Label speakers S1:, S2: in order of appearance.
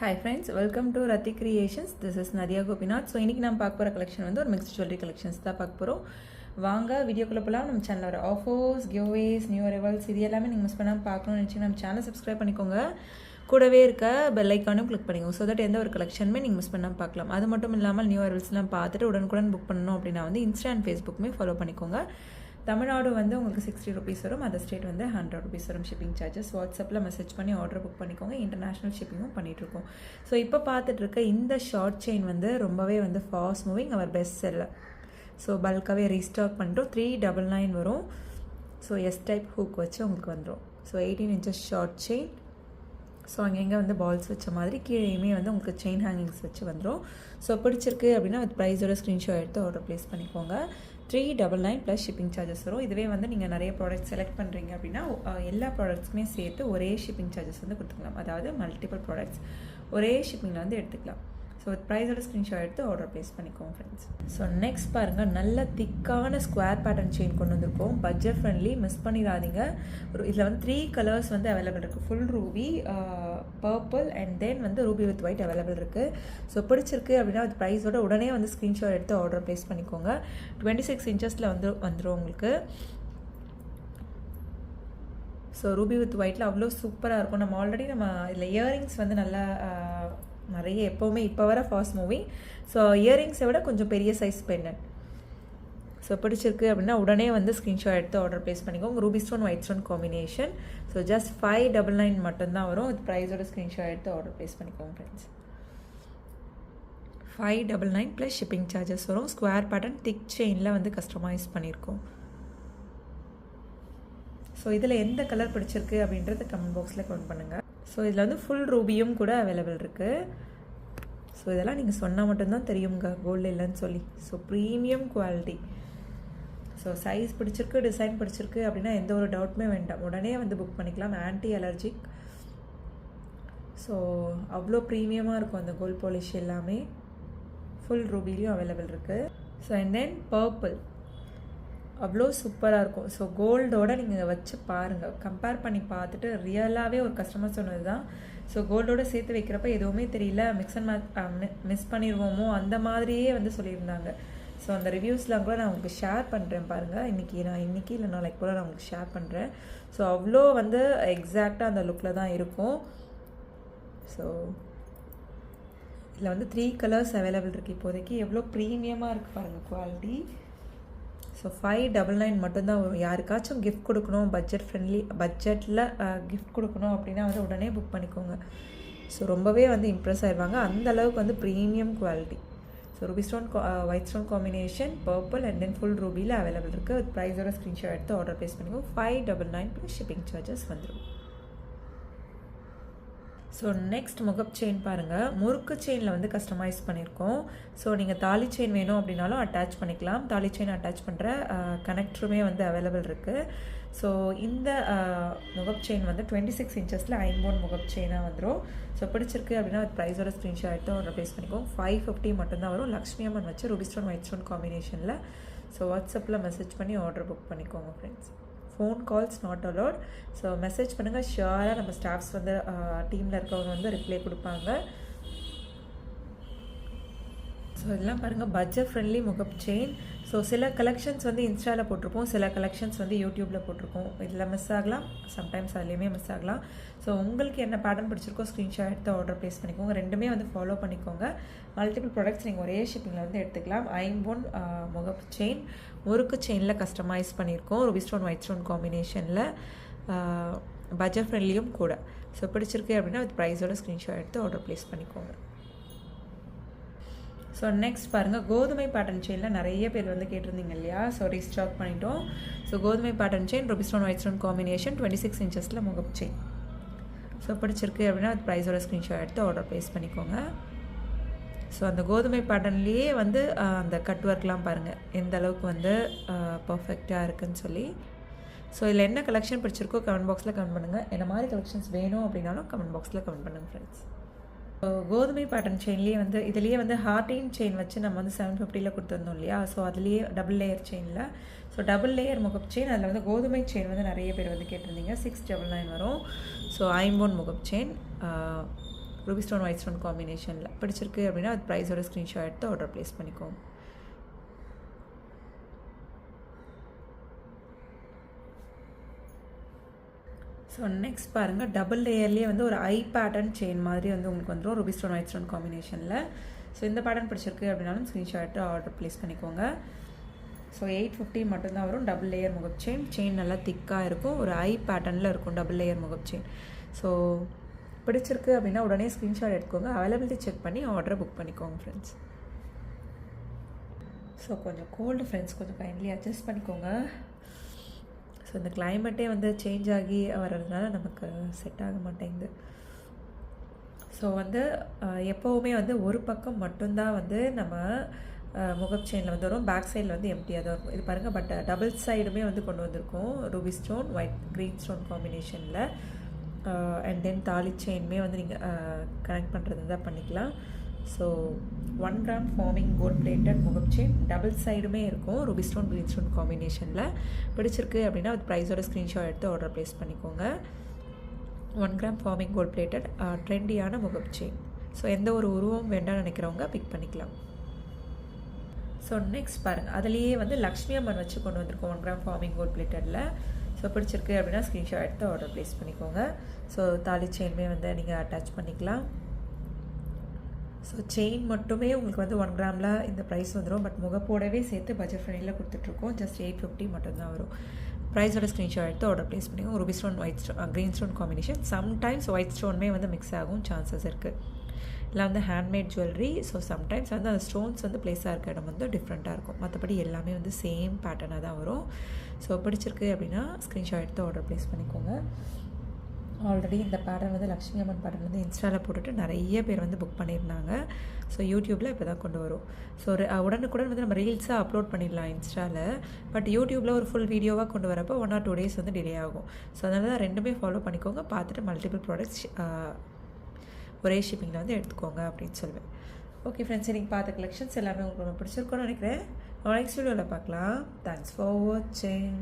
S1: Hi friends, welcome to Rati Creations. This is Nadia Gopinath. So இன்னைக்கு நம்ம பார்க்க போற கலெக்ஷன் வந்து ஒரு மிக்ஸ்ட் ஜுவல்லரி கலெக்ஷன்ஸ் தான் பார்க்க போறோம். வாங்க வீடியோக்குள்ள போலாம். நம்ம சேனல்ல வர ஆஃபர்ஸ், கிவ்அவேஸ், நியூ அரைவல்ஸ் இது எல்லாமே நீங்க மிஸ் பண்ணாம பார்க்கணும்னு நினைச்சீங்கன்னா நம்ம சேனலை சப்ஸ்கிரைப் பண்ணிக்கோங்க. கூடவே இருக்க பெல் ஐக்கானும் கிளிக் பண்ணிக்கோங்க. ஸோ தட் எந்த ஒரு கலெக்ஷனுமே நீங்கள் மிஸ் பண்ணாமல் பார்க்கலாம். அது மட்டும் இல்லாமல் நியூ அரைவல்ஸ்லாம் பார்த்துட்டு உடனுக்குடன் புக் பண்ணணும் அப்படின்னா வந்து இன்ஸ்டா அண்ட் ஃபேஸ்புக்குமே ஃபாலோ பண்ணிக்கோங்க. தமிழ்நாடு வந்து உங்களுக்கு 60 rupees வரும், அதர் ஸ்டேட் வந்து 100 rupees வரும் ஷிப்பிங் சார்ஜஸ். வாட்ஸ்அப்பில் மெசேஜ் பண்ணி ஆர்டர் புக் பண்ணிக்கோங்க. இன்டர்நேஷ்னல் ஷிப்பிங்கும் பண்ணிகிட்ருக்கோம். ஸோ இப்போ பார்த்துட்டு இருக்க இந்த ஷார்ட் செயின் வந்து ரொம்பவே வந்து ஃபாஸ்ட் மூவிங், அவர் பெஸ்ட் செல்லர். ஸோ பல்காகவே ரீஸ்டாக் பண்ணிட்டோம். 399 வரும். ஸோ எஸ் டைப் ஹூக் வச்சு உங்களுக்கு வந்துடும். So 18 inches short chain. So அங்கங்கே வந்து பால்ஸ் வச்ச மாதிரி கீழேயுமே வந்து உங்களுக்கு செயின் ஹேங்கிங்ஸ் வச்சு வந்துடும். ஸோ பிடிச்சிருக்கு அப்படின்னா வித் ப்ரைஸோட ஸ்க்ரீன்ஷாட் எடுத்து ஆர்டர் ப்ளேஸ் பண்ணிக்கோங்க. 399 ப்ளஸ் ஷிப்பிங் சார்ஜஸ் வரும். இதுவே வந்து நீங்கள் நிறைய ப்ராடக்ட் செலக்ட் பண்ணுறீங்க அப்படின்னா எல்லா ப்ராடக்ட்ஸுமே சேர்த்து ஒரே ஷிப்பிங் சார்ஜஸ் வந்து கொடுத்துக்கலாம். அதாவது மல்டிபிள் ப்ராடக்ட்ஸ் ஒரே ஷிப்பிங்கில் வந்து எடுத்துக்கலாம். ஸோ ப்ரைஸோட ஸ்க்ரீன்ஷாட் எடுத்து ஆர்டர் ப்ளேஸ் பண்ணிக்கோங்க ஃப்ரெண்ட்ஸ். ஸோ நெக்ஸ்ட் பாருங்கள், நல்ல திக்கான ஸ்கொயர் பேட்டர்ன் செயின் கொண்டு வந்திருக்கோம். பட்ஜெட் ஃப்ரெண்ட்லி, மிஸ் பண்ணிடாதீங்க. இதில் வந்து 3 கலர்ஸ் வந்து அவைலபிள் இருக்குது. ஃபுல் ரூபி, பர்பிள் அண்ட் தென் வந்து ரூபி வித் ஒயிட் அவைலபிள் இருக்குது. ஸோ பிடிச்சிருக்கு அப்படின்னா அது ப்ரைஸோட உடனே வந்து ஸ்க்ரீன்ஷாட் எடுத்து ஆர்டர் ப்ளேஸ் பண்ணிக்கோங்க. 26 inches வந்துடும் உங்களுக்கு. ஸோ ரூபி வித் ஒயிட்டில் அவ்வளோ சூப்பராக இருக்கும். நம்ம ஆல்ரெடி இதில் இயரிங்ஸ் வந்து நல்லா நிறைய எப்போவுமே இப்போ வர ஃபாஸ்ட் மூவிங். ஸோ இயரிங்ஸை விட கொஞ்சம் பெரிய சைஸ் பெண்டன்ட். ஸோ பிடிச்சிருக்கு அப்படின்னா உடனே வந்து ஸ்க்ரீன்ஷாட் எடுத்து ஆர்டர் ப்ளேஸ் பண்ணிக்கோங்க. Ruby stone white stone combination. So just 599 மட்டும்தான் வரும். இது ப்ரைஸோட ஸ்க்ரீன்ஷாட் எடுத்து ஆர்டர் ப்ளேஸ் பண்ணிக்கோங்க ஃப்ரெண்ட்ஸ். 599 ப்ளஸ் ஷிப்பிங் சார்ஜஸ் வரும். ஸ்கொயர் பேட்டர்ன் திக் செயினில் வந்து கஸ்டமைஸ் பண்ணியிருக்கோம். ஸோ இதில் எந்த கலர் பிடிச்சிருக்கு அப்படின்றத கமெண்ட் பாக்ஸில் கமெண்ட் பண்ணுங்கள். ஸோ இதில் வந்து ஃபுல் ரூபியும் கூட அவைலபிள் இருக்குது. ஸோ இதெல்லாம் நீங்கள் சொன்னால் மட்டும்தான் தெரியுங்க கோல்டு இல்லைன்னு சொல்லி. So premium quality. So size பிடிச்சிருக்கு, டிசைன் பிடிச்சிருக்கு அப்படின்னா எந்த ஒரு டவுட்டுமே வேண்டாம், உடனே வந்து புக் பண்ணிக்கலாம். Anti allergic. ஸோ அவ்வளோ ப்ரீமியமாக இருக்கும் அந்த கோல்ட் பாலிஷ் எல்லாமே. ஃபுல் ரூபிலையும் அவைலபிள் இருக்குது. ஸோ அண்ட் தென் பர்பிள் அவ்வளோ சூப்பராக இருக்கும். ஸோ கோல்டோட நீங்கள் வச்சு பாருங்கள், கம்பேர் பண்ணி பார்த்துட்டு ரியலாகவே ஒரு கஸ்டமர் சொன்னது தான். ஸோ கோல்டோட சேர்த்து வைக்கிறப்ப எதுவுமே தெரியல, மிக்ஸ் அண்ட் மிஸ் பண்ணிடுவோமோ அந்த மாதிரியே வந்து சொல்லியிருந்தாங்க. ஸோ அந்த ரிவ்யூஸ்லாம் கூட நான் உங்களுக்கு ஷேர் பண்ணுறேன் பாருங்கள். இன்றைக்கி இல்லை நாளைக்கு கூட நான் உங்களுக்கு ஷேர் பண்ணுறேன். ஸோ அவ்வளோ வந்து எக்ஸாக்டாக அந்த லுக்கில் தான் இருக்கும். ஸோ இதில் வந்து 3 கலர்ஸ் அவைலபிள் இருக்குது இப்போதைக்கு. எவ்வளோ ப்ரீமியமாக இருக்குது பாருங்கள் குவாலிட்டி. ஸோ 599 மட்டும்தான் வரும். யாருக்காச்சும் கிஃப்ட் கொடுக்கணும், பட்ஜெட் ஃப்ரெண்ட்லி, பட்ஜெட்டில் கிஃப்ட் கொடுக்கணும் அப்படின்னா வந்து உடனே புக் பண்ணிக்கோங்க. ஸோ ரொம்பவே வந்து இம்ப்ரெஸ் ஆயிடுவாங்க, அந்த அளவுக்கு வந்து premium quality. So ruby stone white stone combination, purple and then full ரூபியில் அவைலபிள் இருக்குது. ப்ரைஸோட ஸ்க்ரீன்ஷாட் எடுத்து ஆர்டர் ப்ளேஸ் பண்ணிக்கோங்க. 599 ப்ளஸ் ஷிப்பிங் சார்ஜஸ் வந்துடும். ஸோ நெக்ஸ்ட் முகப் செயின் பாருங்கள். முறுக்கு செயினில் வந்து கஸ்டமைஸ் பண்ணியிருக்கோம். ஸோ நீங்கள் தாலி செயின் வேணும் அப்படின்னாலும் அட்டாச் பண்ணிக்கலாம். தாலி செயின் அட்டாச் பண்ணுற கனெக்டருமே வந்து அவைலபிள் இருக்குது. ஸோ இந்த முகப் செயின் வந்து 26 inches ஐம்போன் முகப் செயினாக வந்துடும். ஸோ பிடிச்சிருக்கு அப்படின்னா ப்ரைஸோட ஸ்க்ரீன்ஷாட் எடுத்து ஆர்டர் ப்ளேஸ் பண்ணிக்கோங்க. 550 மட்டும்தான் வரும். லக்ஷ்மி அம்மன் வச்சு ரூபி ஸ்டோன் ஒயிட் ஸ்டோன் காம்பினேஷனில். ஸோ வாட்ஸ்அப்பில் மெசேஜ் பண்ணி ஆர்டர் புக் பண்ணிக்கோங்க friends. Phone calls not allowed. So message பண்ணுங்கள், ஷியோராக நம்ம ஸ்டாஃப்ஸ் வந்து டீமில் இருக்கவங்க வந்து ரிப்ளை கொடுப்பாங்க. ஸோ இதெல்லாம் பாருங்கள், பட்ஜெட் ஃப்ரெண்ட்லி முகப் செயின். ஸோ சில கலெக்ஷன்ஸ் வந்து இன்ஸ்டாவில் போட்டிருப்போம், சில கலெக்ஷன்ஸ் வந்து யூடியூப்பில் போட்டிருக்கோம். இதில் மிஸ் ஆகலாம், சம்டைம்ஸ் அதுலேயுமே மிஸ் ஆகலாம். ஸோ உங்களுக்கு என்ன பேட்டர்ன் பிடிச்சிருக்கோ ஸ்க்ரீன்ஷாட் எடுத்து ஆர்டர் ப்ளேஸ் பண்ணிக்கோங்க. ரெண்டுமே வந்து ஃபாலோ பண்ணிக்கோங்க. மல்டிபிள் ப்ராடக்ட்ஸ் நீங்கள் ஒரே ஷிப்பிங்கில் வந்து எடுத்துக்கலாம். ஐம்போன் முகப் செயின், முறுக்கு செயினில் கஸ்டமைஸ் பண்ணியிருக்கோம். ரூபி ஸ்டோன் ஒயிட் ஸ்டோன் காம்பினேஷனில், பட்ஜெட் ஃப்ரெண்ட்லியும் கூட. ஸோ பிடிச்சிருக்கு அப்படின்னா வித் ப்ரைஸோட ஸ்க்ரீன்ஷாட் எடுத்து ஆர்டர் ப்ளேஸ் பண்ணிக்கோங்க. ஸோ நெக்ஸ்ட் பாருங்கள், கோதுமை பேட்டர்ன் செயினில் நிறைய பேர் வந்து கேட்டிருந்தீங்க இல்லையா. ஸோ ரீஸ்டாக் பண்ணிட்டோம். ஸோ கோதுமை pattern chain, ruby stone white stone combination, 26 inches முகப் செயின். ஸோ பிடிச்சிருக்கு அப்படின்னா அது ப்ரைஸோட ஸ்க்ரீன்ஷாட் எடுத்து ஆர்டர் ப்ளேஸ் பண்ணிக்கோங்க. ஸோ அந்த கோதுமை பேட்டர்ன்லேயே வந்து அந்த கட் ஒர்க்லாம் பாருங்கள் எந்த அளவுக்கு வந்து பர்ஃபெக்டாக இருக்குதுன்னு சொல்லி. ஸோ இதில் என்ன கலெக்ஷன் பிடிச்சிருக்கோ கமெண்ட் பாக்ஸில் கமெண்ட் பண்ணுங்கள். என்ன மாதிரி கலெக்ஷன்ஸ் வேணும் அப்படின்னாலும் கமெண்ட் பாக்ஸில் கமெண்ட் பண்ணுங்கள் ஃப்ரெண்ட்ஸ். கோதுமை பேட்டர்ன் செயின்லேயே வந்து இதுலேயே வந்து ஹார்டின் செயின் வச்சு நம்ம வந்து 750 கொடுத்துருந்தோம் இல்லையா. ஸோ அதுலேயே டபுள் லேயர் செயினில். ஸோ டபுள் லேயர் முகப் செயின், அதில் வந்து கோதுமை செயின் வந்து நிறைய பேர் வந்து கேட்டிருந்தீங்க. 699 வரும். ஸோ ஐம்போன் முகப் chain, ruby stone white stone காம்பினேஷனில் பிடிச்சிருக்கு அப்படின்னா அது ப்ரைஸோட ஸ்க்ரீன்ஷாட் எடுத்து ஆர்டர் ப்ளேஸ் பண்ணிக்கோங்க. ஸோ நெக்ஸ்ட் பாருங்கள், டபுள் லேயர்லேயே வந்து ஒரு ஐ பேட்டர்ன் செயின் மாதிரி வந்து உங்களுக்கு வந்துடும் ரூபி ஸ்டோன் ஒயிட் ஸ்டோன் காம்பினேஷனில். ஸோ இந்த பேட்டர்ன் பிடிச்சிருக்கு அப்படின்னாலும் ஸ்க்ரீன்ஷாட் ஆர்டர் ப்ளேஸ் பண்ணிக்கோங்க. ஸோ 850 மட்டும்தான் வரும். டபுள் லேயர் முகப் செயின் நல்லா திக்காக இருக்கும், ஒரு ஐ பேட்டர்னில் இருக்கும் டபுள் லேயர் முகப் செயின். ஸோ பிடிச்சிருக்கு அப்படின்னா உடனே ஸ்க்ரீன்ஷாட் எடுத்துக்கோங்க, அவைலபிலிட்டி செக் பண்ணி ஆர்டரை புக் பண்ணிக்கோங்க ஃப்ரெண்ட்ஸ். ஸோ கொஞ்சம் கோல்டு ஃப்ரெண்ட்ஸ், கொஞ்சம் கைண்ட்லி அட்ஜஸ்ட் பண்ணிக்கோங்க. ஸோ இந்த கிளைமேட்டே வந்து சேஞ்ச் ஆகி வர்றதுனால நமக்கு செட் ஆக மாட்டேங்குது. ஸோ வந்து எப்போவுமே வந்து ஒரு பக்கம் மட்டும்தான் வந்து நம்ம முகப் செயினில் வந்து வரும், பேக் சைடில் வந்து எம்டியாக தான் இருக்கும். இது பாருங்கள், பட் டபுள் சைடுமே வந்து கொண்டு வந்திருக்கோம் ruby stone white green stone காம்பினேஷனில். அண்ட் தென் தாலி செயினுமே வந்து நீங்கள் கனெக்ட் பண்ணுறது தான் பண்ணிக்கலாம். So 1 gram forming gold plated முகப் செயின் டபுள் சைடுமே இருக்கும் ரூபி ஸ்டோன் க்ரீன் ஸ்டோன் காம்பினேஷனில். பிடிச்சிருக்கு அப்படின்னா அது ப்ரைஸோட ஸ்க்ரீன்ஷாட் எடுத்து ஆர்டர் ப்ளேஸ் பண்ணிக்கோங்க. 1 கிராம் ஃபார்மிங் கோல்ட் பிளேட்டட் ட்ரெண்டியான முகப் செயின். ஸோ எந்த ஒரு உருவம் வேண்டாம்னு நினைக்கிறவங்க பிக் பண்ணிக்கலாம். ஸோ நெக்ஸ்ட் பாருங்கள், அதுலேயே வந்து லக்ஷ்மி அம்மன் வச்சு கொண்டு வந்திருக்கோம் 1 கிராம் ஃபார்மிங் கோல்ட் பிளேட்டடில். ஸோ பிடிச்சிருக்கு அப்படின்னா ஸ்க்ரீன்ஷாட் எடுத்து ஆர்டர் ப்ளேஸ் பண்ணிக்கோங்க. ஸோ தாலி செயினுமே வந்து நீங்கள் அட்டாச் பண்ணிக்கலாம். ஸோ செயின் மட்டுமே உங்களுக்கு வந்து 1 கிராமில் இந்த ப்ரைஸ் வந்துடும், பட் முகப்போடவே சேர்த்து பட்ஜெட் ஃப்ரெண்ட்லியில் கொடுத்துட்ருக்கோம். ஜஸ்ட் 850 மட்டும்தான் வரும். ப்ரைஸோட ஸ்க்ரீன்ஷாட் எடுத்து ஆர்டர் ப்ளேஸ் பண்ணிக்கோங்க. Ruby stone white stone green stone combination. Sometimes white ஸ்டோனுமே வந்து மிக்ஸ் ஆகும் சான்சஸ் இருக்குது. இல்லை வந்து ஹேண்ட்மேட் ஜுவல்லரி. ஸோ சம்டைம்ஸ் வந்து அந்த ஸ்டோன்ஸ் வந்து பிளேஸாக இருக்க இடம் வந்து டிஃப்ரெண்ட்டாக இருக்கும், மற்றபடி எல்லாமே வந்து சேம் பேட்டர்னாக தான் வரும். ஸோ பிடிச்சிருக்கு அப்படின்னா ஸ்க்ரீன்ஷாட் எடுத்து ஆர்டர் ப்ளேஸ் பண்ணிக்கோங்க. ஆல்ரெடி இந்த பேட்டர்ன் வந்து லக்ஷ்மி அம்மன் பேட்டர்ன் வந்து இன்ஸ்டாவில் போட்டுட்டு நிறைய பேர் வந்து புக் பண்ணியிருந்தாங்க. ஸோ யூடியூப்பில் இப்போ தான் கொண்டு வரும். ஸோ உடனுக்குடன் வந்து நம்ம ரீல்ஸாக அப்லோட் பண்ணிடலாம் இன்ஸ்டாவில், பட் யூடியூப்பில் ஒரு ஃபுல் வீடியோவாக கொண்டு வரப்போ 1 or 2 days வந்து டிலே ஆகும். ஸோ அதனால தான் ரெண்டுமே ஃபாலோ பண்ணிக்கோங்க, பார்த்துட்டு மல்டிபிள் ப்ராடக்ட்ஸ் ஒரே ஷிப்பிங்கில் வந்து எடுத்துக்கோங்க அப்படின்னு சொல்லுவேன். ஓகே ஃப்ரெண்ட்ஸ், நீங்கள் பார்த்த கலெக்ஷன்ஸ் எல்லாமே உங்களுக்கு ரொம்ப பிடிச்சிருக்கோன்னு நினைக்கிறேன். நெக்ஸ்ட் வீடியோவில் பார்க்கலாம். தேங்க்ஸ் ஃபார் வாட்சிங்.